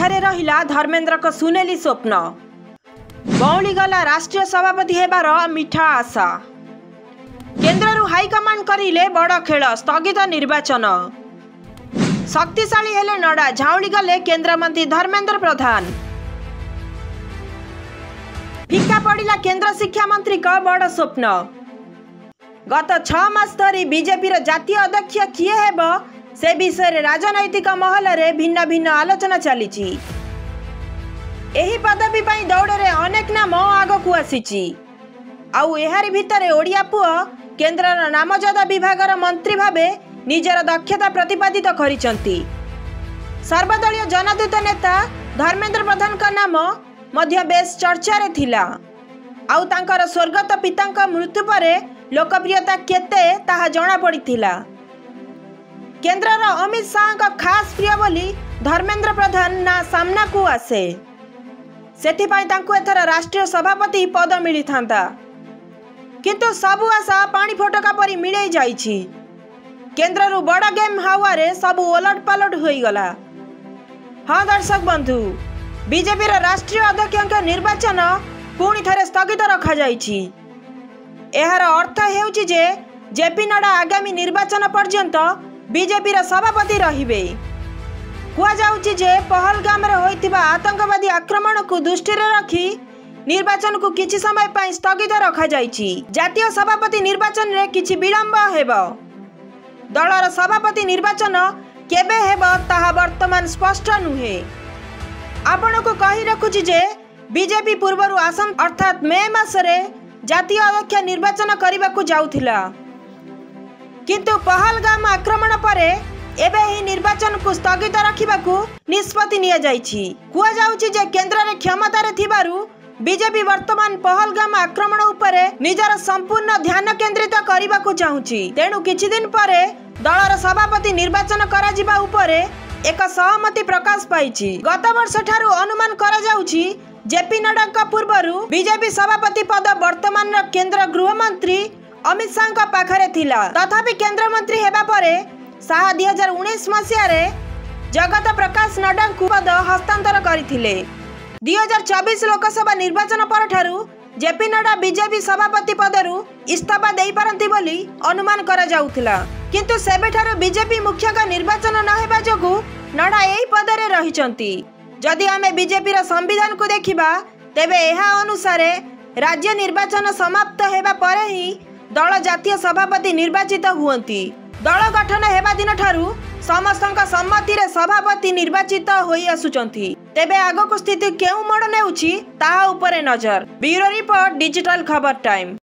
पाखरे रहिला धर्मेंद्र को सुनेली स्वप्न बौली गला राष्ट्रीय सभापति हेबार मिठा आशा। केन्द्र हाईकमांड करिले बड़ खेल स्थगित निर्वाचन शक्तिशाली हेले नडा झाउली गले केन्द्रमंत्री धर्मेंद्र प्रधान। फिका पड़ा केन्द्र शिक्षा मंत्री का बड़ स्वप्न गत 6 मास धरी बीजेपी जातीय अध्यक्ष किए हेब से विषय राजनैतिक महल रे भिन्न भिन्न आलोचना चली। एही पदवी पई दौड़े अनेक नाम आग को आसी आउ एहारी भितरे ओडिया पुओ केन्द्र नामजदा विभागर मंत्री भावे निजर दक्षता प्रतिपादित करिसंती। सर्वदलीय जनदूत नेता धर्मेंद्र प्रधान का नाम मध्य बेस चर्चा रे थिला आउ तांकर स्वर्गत पितांक मृत्यु परे लोकप्रियता केते ताहा जणा पड़िथिला। केन्द्रर अमित शाह का खास प्रिय बोली धर्मेंद्र प्रधान ना सामना को आसे सेथिपाई तांको एथर राष्ट्रीय सभापति पद मिली थांता किंतु सबु आशा पानी फटका परी मिले जाइछि। केन्द्ररु बड़ गेम हावा रे सब ओलट पालट होई गला। हाँ दर्शक बंधु, बीजेपी राष्ट्रीय अध्यक्ष निर्वाचन पुणी थरे स्थगित रखा जाइछि। एहार अर्थ हेउछि जे जेपी नड्डा आगामी निर्वाचन पर्यंत बीजेपी सभापति रहिबे। कुआ जाउछि जे पहलगाम रे होइतिबा आतंकवादी आक्रमण को दृष्टि रे रखी निर्वाचन को किछि समय पई स्थगित रखा जाइछि। जातीय सभापति निर्वाचन रे किछि विलंब हेबो। दलर सभापति निर्वाचन केबे हेबो ताहा वर्तमान स्पष्ट नुहे। आपण को कहि रखुछि जे बीजेपी पूर्वरु आसन अर्थात मे मासरे जातीय अध्यक्ष निर्वाचन करने को जाउथिला किंतु पहलगाम आक्रमण परे एबे ही निर्वाचन को स्थगित रखिबाकू निष्पत्ति निया जाइछि। कुआ जाउछि जे केन्द्र रे क्षमता रे थिबारु बीजेपी वर्तमान पहलगाम आक्रमण उपरे निजर संपूर्ण ध्यान केंद्रित करने को चाहुछि। तेणु किछि दिन परे दलर सभापति निर्वाचन करा जिबा उपरे एक सहमति प्रकाश पाइछि। गत वर्ष ठारू अनुमान करा जाउछि जेपी नड्डा पूर्वरु बीजेपी सभापति पद वर्तमान केंद्र गृह मंत्री अमित शाह पाखरे थिला। तथापि केंद्र मंत्री हेबा परे शाह 2019 मसीह रे जगत प्रकाश नड्डा को पद हस्तांतर करथिले। 2024 लोकसभा निर्वाचन पर ठारू जेपी नड्डा बीजेपी सभापति पदरु इस्तीफा देई पारंती बोली अनुमान करा जाउथिला किंतु सेबे ठारू बीजेपी मुख्य का निर्वाचन न हेबा जोगु नड्डा एही पदरे रहिचंती। जदि आमे बीजेपी संविधान को देखिबा तेबे एहा अनुसारे राज्य निर्वाचन समाप्त हेबा परे ही दल जातीय सभापति निर्वाचित हुअंती। दल गठन हेबा दिन ठारू समस्तक सम्मति रे सभापति निर्वाचित होई आसुचंती। तेबे आगो को स्थिति केउ मोड़ नेउछि ताहा उपरे नजर। ब्यूरो रिपोर्ट, डिजिटल खबर टाइम।